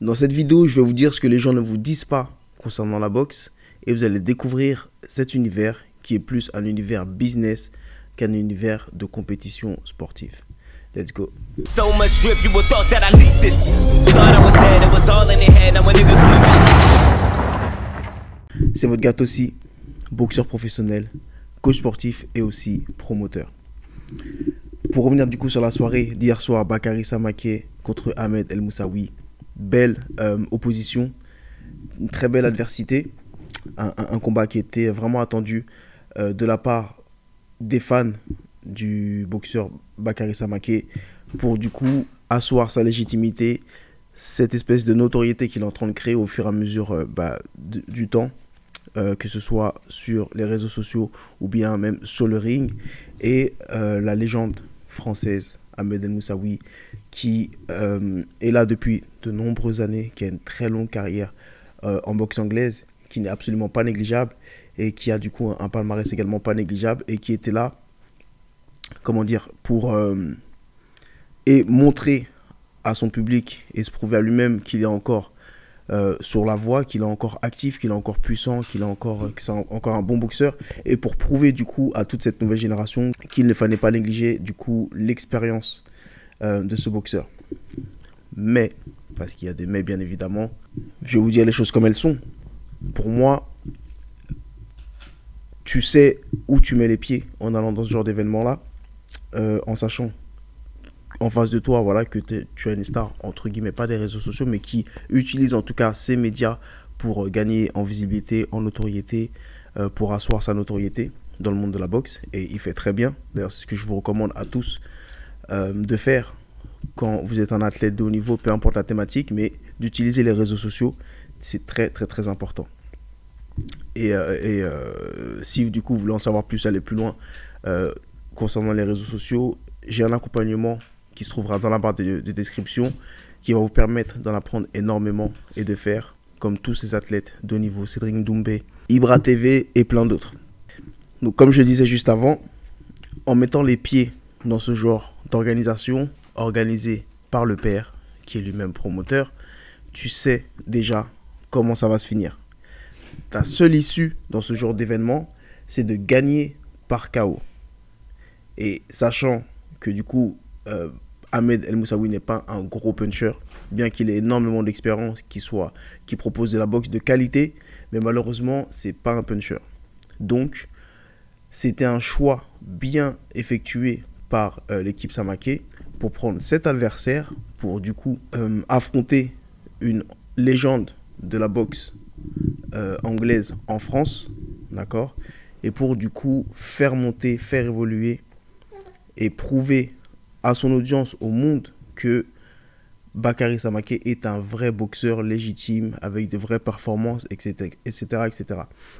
Dans cette vidéo, je vais vous dire ce que les gens ne vous disent pas concernant la boxe et vous allez découvrir cet univers qui est plus un univers business qu'un univers de compétition sportive. Let's go. So much drip, you would thought that I leaked this. Thought I was head, it was all in the head. Now a nigga coming back. C'est votre gars aussi, boxeur professionnel, coach sportif et aussi promoteur. Pour revenir du coup sur la soirée d'hier soir, Bakary Samaké contre Ahmed El Moussaoui. Belle opposition, une très belle adversité, un combat qui était vraiment attendu de la part des fans du boxeur Bakary Samaké pour du coup asseoir sa légitimité, cette espèce de notoriété qu'il est en train de créer au fur et à mesure du temps, que ce soit sur les réseaux sociaux ou bien même sur le ring, et la légende française Ahmed El Moussaoui qui est là depuis de nombreuses années, qui a une très longue carrière en boxe anglaise, qui n'est absolument pas négligeable et qui a du coup un palmarès également pas négligeable et qui était là, comment dire, pour et montrer à son public et se prouver à lui-même qu'il est encore sur la voie, qu'il est encore actif, qu'il est encore puissant, qu'il est encore un bon boxeur, et pour prouver du coup à toute cette nouvelle génération qu'il ne fallait pas négliger du coup l'expérience de ce boxeur. Mais, parce qu'il y a des mais bien évidemment, je vais vous dire les choses comme elles sont. Pour moi, tu sais où tu mets les pieds en allant dans ce genre d'événement là, en sachant en face de toi, voilà, que tu as une star, entre guillemets, pas des réseaux sociaux, mais qui utilise en tout cas ces médias pour gagner en visibilité, en notoriété, pour asseoir sa notoriété dans le monde de la boxe. Et il fait très bien. D'ailleurs, c'est ce que je vous recommande à tous de faire quand vous êtes un athlète de haut niveau, peu importe la thématique, mais d'utiliser les réseaux sociaux, c'est très, très, très important. Et si du coup vous voulez en savoir plus, aller plus loin concernant les réseaux sociaux, j'ai un accompagnement qui se trouvera dans la barre de description, qui va vous permettre d'en apprendre énormément et de faire comme tous ces athlètes de haut niveau, Cédric Doumbé, Ibra TV et plein d'autres. Donc comme je disais juste avant, en mettant les pieds dans ce genre d'organisation organisée par le père, qui est lui-même promoteur, tu sais déjà comment ça va se finir. Ta seule issue dans ce genre d'événement, c'est de gagner par KO. Et sachant que du coup, Ahmed El Moussaoui n'est pas un gros puncher, bien qu'il ait énormément d'expérience, qui propose de la boxe de qualité, mais malheureusement, c'est pas un puncher. Donc, c'était un choix bien effectué par l'équipe Samaké pour prendre cet adversaire, pour du coup affronter une légende de la boxe anglaise en France, d'accord, et pour du coup faire monter, faire évoluer et prouver à son audience, au monde, que Bakary Samaké est un vrai boxeur légitime, avec de vraies performances, etc., etc., etc.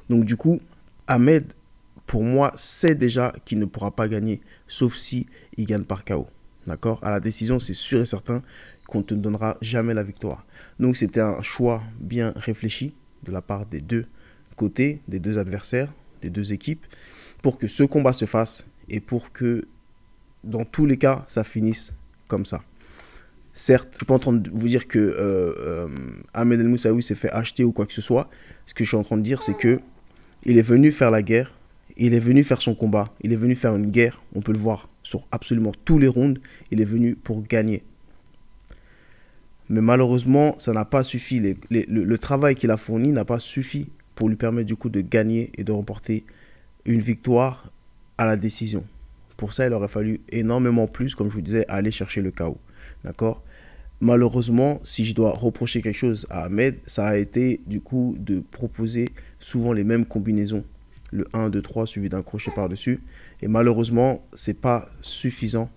Donc du coup, Ahmed, pour moi, sait déjà qu'il ne pourra pas gagner, sauf si il gagne par KO. D'accord? À la décision, c'est sûr et certain qu'on ne te donnera jamais la victoire. Donc c'était un choix bien réfléchi de la part des deux côtés, des deux adversaires, des deux équipes, pour que ce combat se fasse et pour que dans tous les cas, ça finisse comme ça. Certes, je ne suis pas en train de vous dire que Ahmed El Moussaoui s'est fait acheter ou quoi que ce soit. Ce que je suis en train de dire, c'est que il est venu faire la guerre, il est venu faire son combat, il est venu faire une guerre. On peut le voir sur absolument tous les rounds. Il est venu pour gagner. Mais malheureusement, ça n'a pas suffi. Le travail qu'il a fourni n'a pas suffi pour lui permettre du coup de gagner et de remporter une victoire à la décision. Pour ça, il aurait fallu énormément plus, comme je vous disais, aller chercher le KO. D'accord? Malheureusement, si je dois reprocher quelque chose à Ahmed, ça a été du coup de proposer souvent les mêmes combinaisons. Le 1, 2, 3 suivi d'un crochet par-dessus. Et malheureusement, ce n'est pas suffisant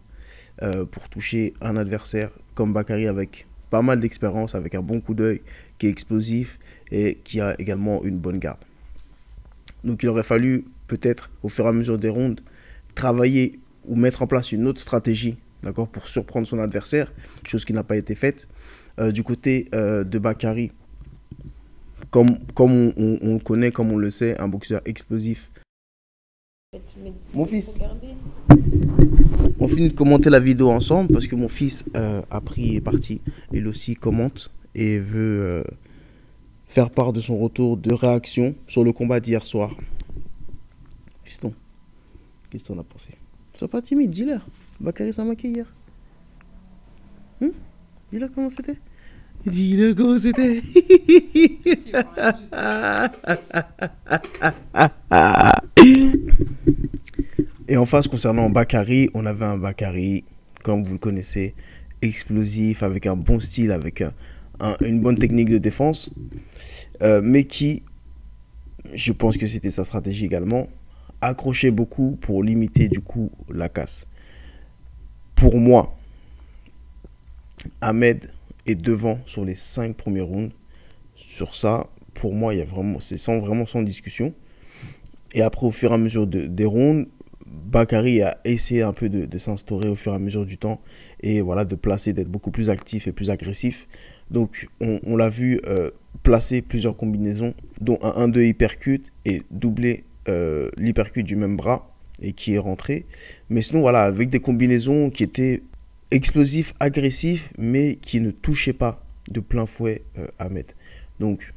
pour toucher un adversaire comme Bakary avec pas mal d'expérience, avec un bon coup d'œil, qui est explosif et qui a également une bonne garde. Donc il aurait fallu peut-être au fur et à mesure des rounds travailler ou mettre en place une autre stratégie, d'accord, pour surprendre son adversaire, chose qui n'a pas été faite. Du côté de Bakary, comme on le connaît, comme on le sait, un boxeur explosif. Mon fils, on finit de commenter la vidéo ensemble parce que mon fils a pris et est parti. Il aussi commente et veut faire part de son retour de réaction sur le combat d'hier soir. Fiston, qu'est-ce que t'en as pensé? Sois pas timide, dis-leur. Bakary Samaké hier. Dis-leur comment c'était. Dis-le comment c'était. Et en face, concernant Bakary, on avait un Bakary, comme vous le connaissez, explosif, avec un bon style, avec une bonne technique de défense, mais qui, je pense que c'était sa stratégie également, accrochait beaucoup pour limiter du coup la casse. Pour moi, Ahmed est devant sur les 5 premiers rounds. Sur ça, pour moi, il y a vraiment, c'est vraiment sans discussion. Et après, au fur et à mesure des rounds, Bakary a essayé un peu de s'instaurer au fur et à mesure du temps et voilà, de placer, d'être beaucoup plus actif et plus agressif. Donc, on l'a vu placer plusieurs combinaisons, dont un 1-2 hypercute et doubler l'hypercute du même bras et qui est rentré. Mais sinon, voilà, avec des combinaisons qui étaient explosifs, agressifs, mais qui ne touchaient pas de plein fouet Ahmed. Donc,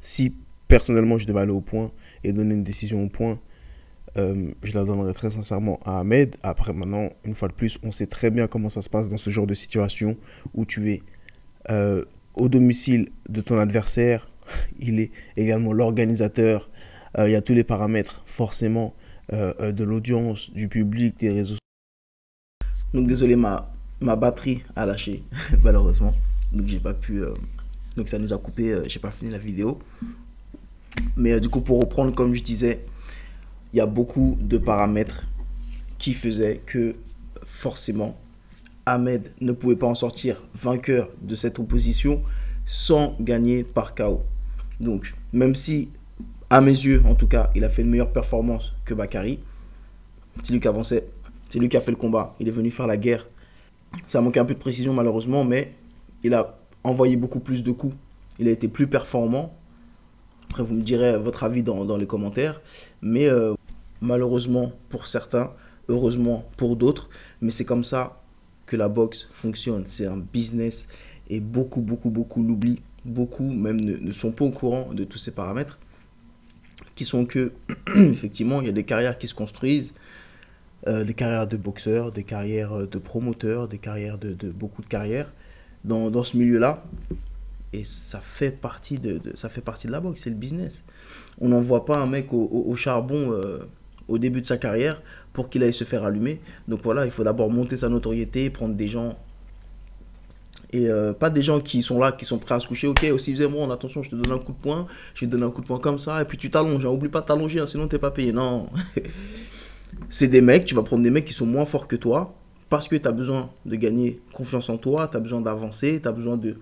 si personnellement je devais aller au point et donner une décision au point, je la donnerais très sincèrement à Ahmed. Après, maintenant, une fois de plus, on sait très bien comment ça se passe dans ce genre de situation où tu es au domicile de ton adversaire. Il est également l'organisateur. Il y a tous les paramètres, forcément, de l'audience, du public, des réseaux. Donc, désolé, ma batterie a lâché, malheureusement. Donc, j'ai pas pu. Donc, ça nous a coupé. J'ai pas fini la vidéo. Mais du coup, pour reprendre, comme je disais, il y a beaucoup de paramètres qui faisaient que forcément Ahmed ne pouvait pas en sortir vainqueur de cette opposition sans gagner par KO. Donc même si à mes yeux en tout cas il a fait une meilleure performance que Bakary, c'est lui qui avançait, c'est lui qui a fait le combat, il est venu faire la guerre. Ça a manqué un peu de précision malheureusement, mais il a envoyé beaucoup plus de coups, il a été plus performant. Après, vous me direz votre avis dans les commentaires. Mais malheureusement pour certains, heureusement pour d'autres. Mais c'est comme ça que la boxe fonctionne. C'est un business et beaucoup l'oublient. Beaucoup même ne sont pas au courant de tous ces paramètres. Qui sont que, effectivement, il y a des carrières qui se construisent. Des carrières de boxeurs, des carrières de promoteurs, des carrières de beaucoup de carrières dans ce milieu-là. Et ça fait partie de la boxe, c'est le business. On n'envoie pas un mec au charbon au début de sa carrière pour qu'il aille se faire allumer. Donc voilà, il faut d'abord monter sa notoriété, prendre des gens. Et pas des gens qui sont là, qui sont prêts à se coucher. Ok, aussi faisais-moi, attention, je te donne un coup de poing, je vais te donner un coup de poing comme ça, et puis tu t'allonges. Oublie pas de t'allonger, hein, sinon t'es pas payé. Non. C'est des mecs, tu vas prendre des mecs qui sont moins forts que toi, parce que tu as besoin de gagner confiance en toi, tu as besoin d'avancer, tu as besoin de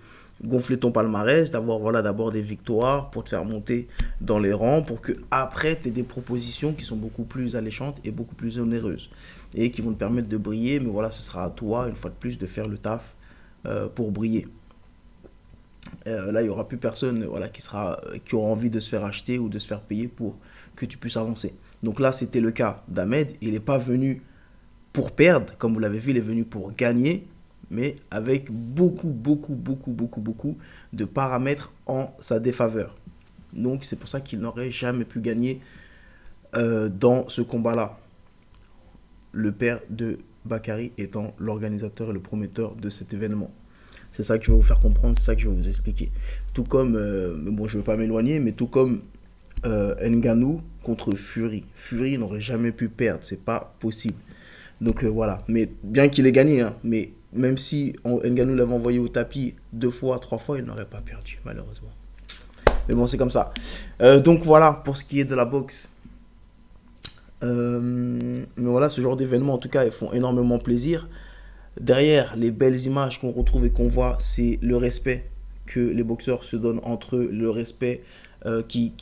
gonfler ton palmarès, d'avoir voilà, d'abord des victoires pour te faire monter dans les rangs, pour que après tu aies des propositions qui sont beaucoup plus alléchantes et beaucoup plus onéreuses et qui vont te permettre de briller. Mais voilà, ce sera à toi, une fois de plus, de faire le taf pour briller. Là, il n'y aura plus personne voilà, qui aura envie de se faire acheter ou de se faire payer pour que tu puisses avancer. Donc là, c'était le cas d'Ahmed. Il n'est pas venu pour perdre, comme vous l'avez vu, il est venu pour gagner, mais avec beaucoup de paramètres en sa défaveur. Donc c'est pour ça qu'il n'aurait jamais pu gagner dans ce combat-là. Le père de Bakary étant l'organisateur et le promoteur de cet événement. C'est ça que je vais vous faire comprendre, c'est ça que je vais vous expliquer. Tout comme, bon je ne veux pas m'éloigner, mais tout comme Ngannou contre Fury. Fury n'aurait jamais pu perdre, c'est pas possible. Donc voilà, mais bien qu'il ait gagné, hein, mais même si Ngannou l'avait envoyé au tapis 2 fois, 3 fois, il n'aurait pas perdu, malheureusement. Mais bon, c'est comme ça. Donc voilà, pour ce qui est de la boxe. Mais voilà, ce genre d'événements, en tout cas, ils font énormément plaisir. Derrière les belles images qu'on retrouve et qu'on voit, c'est le respect que les boxeurs se donnent entre eux, le respect qui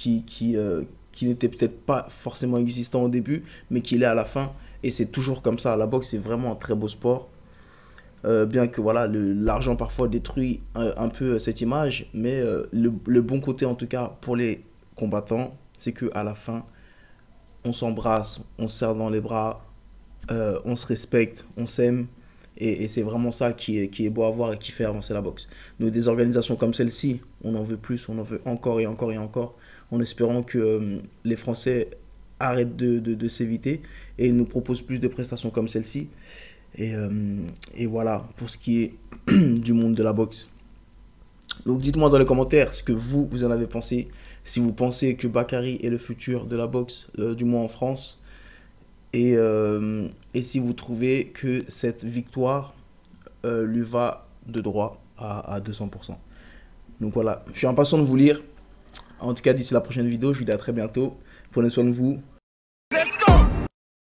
n'était peut-être pas forcément existant au début, mais qui l'est à la fin. Et c'est toujours comme ça. La boxe, c'est vraiment un très beau sport. Bien que voilà, l'argent parfois détruit un peu cette image. Mais le bon côté, en tout cas, pour les combattants, c'est qu'à la fin, on s'embrasse, on se serre dans les bras, on se respecte, on s'aime. Et c'est vraiment ça qui est beau à voir et qui fait avancer la boxe. Nous, des organisations comme celle-ci, on en veut plus, on en veut encore et encore et encore, en espérant que les Français arrêtent de s'éviter et nous proposent plus de prestations comme celle-ci. Et, euh, et voilà, pour ce qui est du monde de la boxe. Donc dites-moi dans les commentaires ce que vous en avez pensé. Si vous pensez que Bakary est le futur de la boxe, du moins en France. Et si vous trouvez que cette victoire lui va de droit à 200%. Donc voilà, je suis impatient de vous lire. En tout cas, d'ici la prochaine vidéo, je vous dis à très bientôt. Prenez soin de vous.